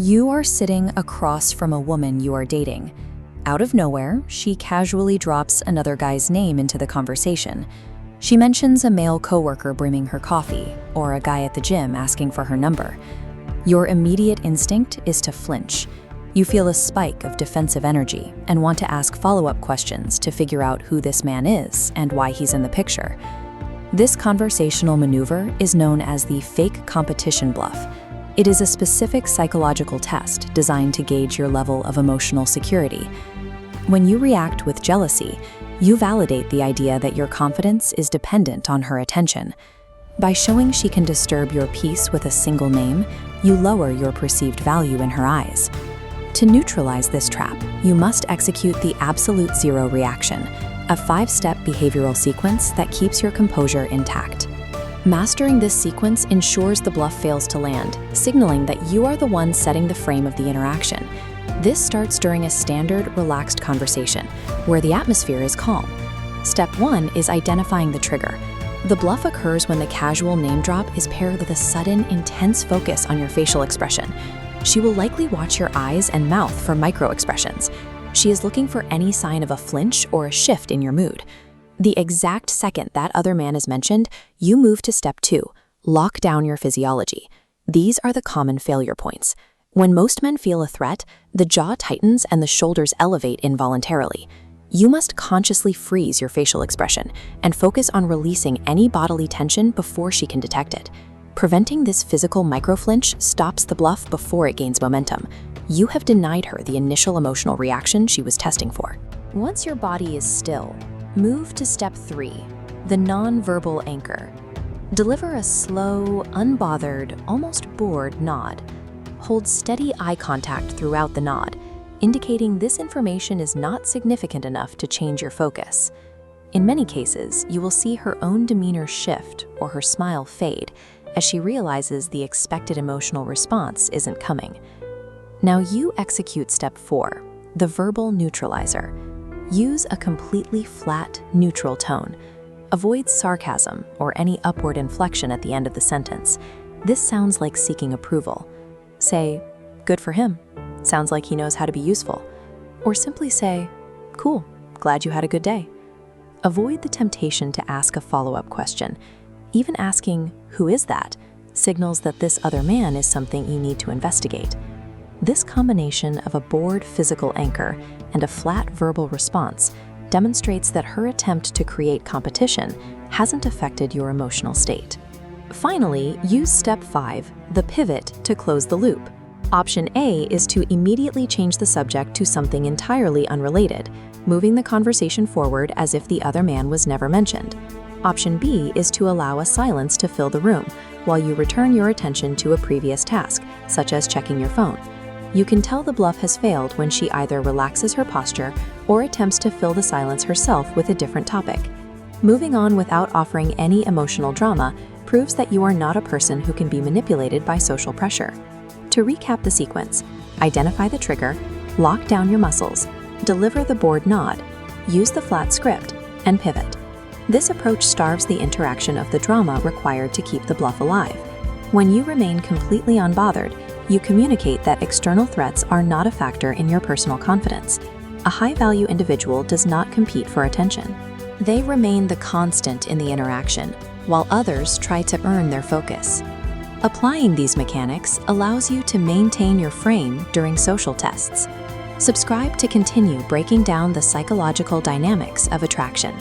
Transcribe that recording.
You are sitting across from a woman you are dating. Out of nowhere, she casually drops another guy's name into the conversation. She mentions a male coworker bringing her coffee, or a guy at the gym asking for her number. Your immediate instinct is to flinch. You feel a spike of defensive energy and want to ask follow-up questions to figure out who this man is and why he's in the picture. This conversational maneuver is known as the fake competition bluff. It is a specific psychological test designed to gauge your level of emotional security. When you react with jealousy, you validate the idea that your confidence is dependent on her attention. By showing she can disturb your peace with a single name, you lower your perceived value in her eyes. To neutralize this trap, you must execute the absolute zero reaction, a 5-step behavioral sequence that keeps your composure intact. Mastering this sequence ensures the bluff fails to land, signaling that you are the one setting the frame of the interaction. This starts during a standard, relaxed conversation, where the atmosphere is calm. Step 1 is identifying the trigger. The bluff occurs when the casual name drop is paired with a sudden, intense focus on your facial expression. She will likely watch your eyes and mouth for micro-expressions. She is looking for any sign of a flinch or a shift in your mood. The exact second that other man is mentioned, you move to step 2, lock down your physiology. These are the common failure points. When most men feel a threat, the jaw tightens and the shoulders elevate involuntarily. You must consciously freeze your facial expression and focus on releasing any bodily tension before she can detect it. Preventing this physical microflinch stops the bluff before it gains momentum. You have denied her the initial emotional reaction she was testing for. Once your body is still, move to step 3, the non-verbal anchor. Deliver a slow, unbothered, almost bored nod. Hold steady eye contact throughout the nod, indicating this information is not significant enough to change your focus. In many cases, you will see her own demeanor shift or her smile fade as she realizes the expected emotional response isn't coming. Now you execute step 4, the verbal neutralizer. Use a completely flat, neutral tone. Avoid sarcasm or any upward inflection at the end of the sentence. This sounds like seeking approval. Say, "Good for him. Sounds like he knows how to be useful." Or simply say, "Cool, glad you had a good day." Avoid the temptation to ask a follow-up question. Even asking, "Who is that?" signals that this other man is something you need to investigate. This combination of a bored physical anchor and a flat verbal response demonstrates that her attempt to create competition hasn't affected your emotional state. Finally, use step 5, the pivot, to close the loop. Option A is to immediately change the subject to something entirely unrelated, moving the conversation forward as if the other man was never mentioned. Option B is to allow a silence to fill the room while you return your attention to a previous task, such as checking your phone. You can tell the bluff has failed when she either relaxes her posture or attempts to fill the silence herself with a different topic. Moving on without offering any emotional drama proves that you are not a person who can be manipulated by social pressure. To recap the sequence, identify the trigger, lock down your muscles, deliver the bored nod, use the flat script, and pivot. This approach starves the interaction of the drama required to keep the bluff alive. When you remain completely unbothered, you communicate that external threats are not a factor in your personal confidence. A high-value individual does not compete for attention. They remain the constant in the interaction, while others try to earn their focus. Applying these mechanics allows you to maintain your frame during social tests. Subscribe to continue breaking down the psychological dynamics of attraction.